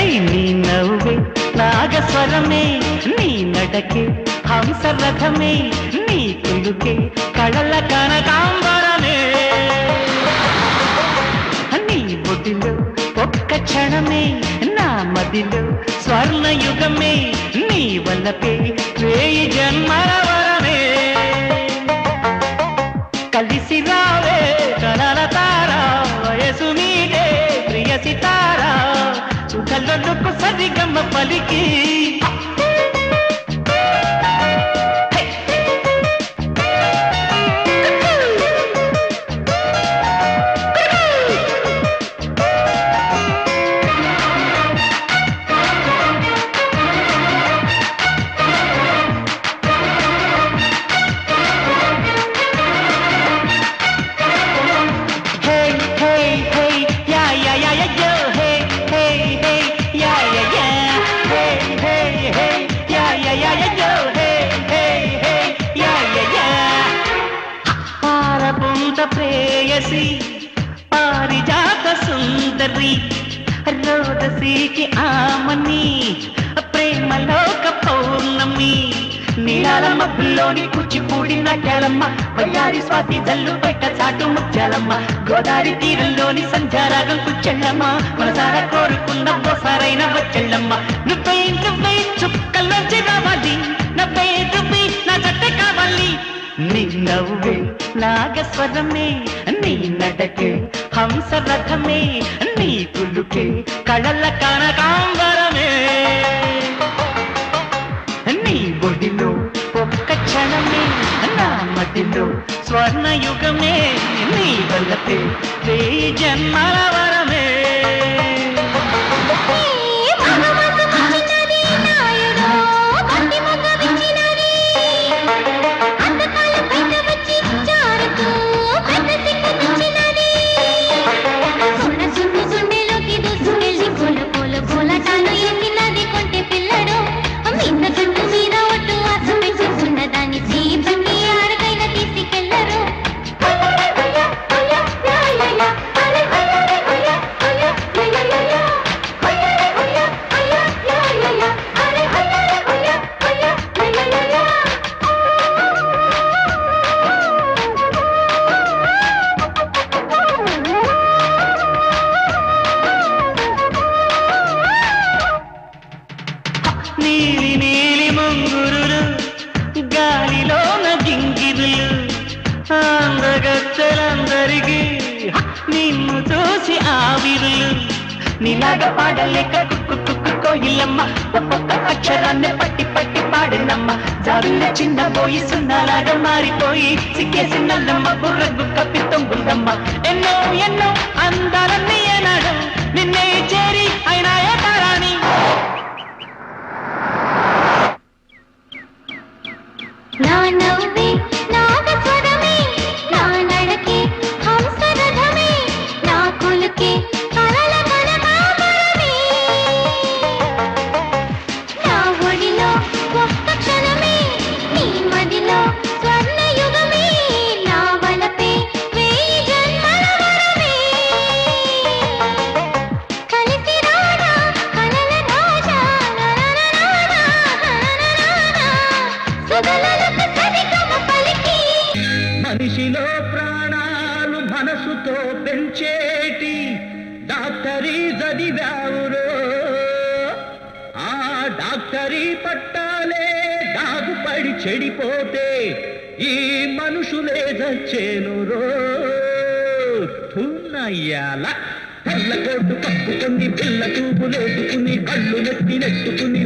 నీ నవ్వే నాగస్వరమే నీ నడకే హంసరథమే నీ కులుకే కళల కనకాంబరమే నీ బొడిలో ఒక్క క్షణమే నా మదిలో స్వర్ణయుగమే నీ వల్లపే వేయి జన్మల వరమే కలిసి రావే కలల తారా వయసు నీడే ప్రియ సితారా సుఖలకు సరిగమ్మ పలికి ప్రేయసి పారిజాత సుందరి రోదసీకి ఆమని ప్రేమలోక పౌర్ణమి నీలాల మబ్బుల్లోని కూచిపూడి నాట్యాలమ్మ వయ్యారి స్వాతి జల్లు బయట చాటు ముత్యాలమ్మ గోదావరి తీరంలోని సంధ్యారాగం కూర్చెళ్ళమ్మ మనసారా కోరుకున్న బోసారైన వచ్చెళ్ళమ్మ నువ్వే చుక్కల్లోంచి రావాలి నవ్వే నా జట్ట కావాలి నీ నవ్వే నాగస్వరమే నీ నడకే హంసరథమే నీ కులుకే కళల కనకాంబరమే నీ బొడిలో ఒక్క క్షణమే నా మదిలో స్వర్ణయుగమే నీ వల్లపే వేయి జన్మల వరమే నీలి నీలి ముంగురులు గాలిలోన జింగిరులు అందగత్తెలందరికీ నిన్ను చూసి ఆవిరులు నీలాగా పాడలేక కుక్కు కోయిలమ్మ ఒక్కొక్క అక్షరాన్ని పట్టి పట్టి పాడినమ్మ జాబిల్ల చిన్న పోయి సున్నాలాగా మారిపోయి సిక్కేసి నల్లమ్మ బుర్రకు కప్పి తొంగుందమ్మ ఎన్నో ఎన్నో అందాలన్నీ ఏనాడు నిన్నే చేరి అయినా తారాని నా నవ్వే నాగస్వరమే నా నడకే హంసరథమే నా కులుకే కలల కనకాంబరమే నా ఒడిలో ఒక్క క్షణమే నీ మదిలో స్వర్ణయుగమే నా వలపే వేయి జన్మల వరమే కలిసి రానా కలల రాజా మనిషిలో ప్రాణాలు మనసుతో పెంచేటి డాక్టరీ చదివావురో ఆ డాక్టరీ పట్టాలే దాగుపడి చెడిపోతే ఈ మనుషులే చచ్చేనురో తున్నయ్యాల తెల్ల కోటు కప్పుకొని పిల్ల చూపులేసుకుని కళ్ళు నెత్తి నెట్టుకుని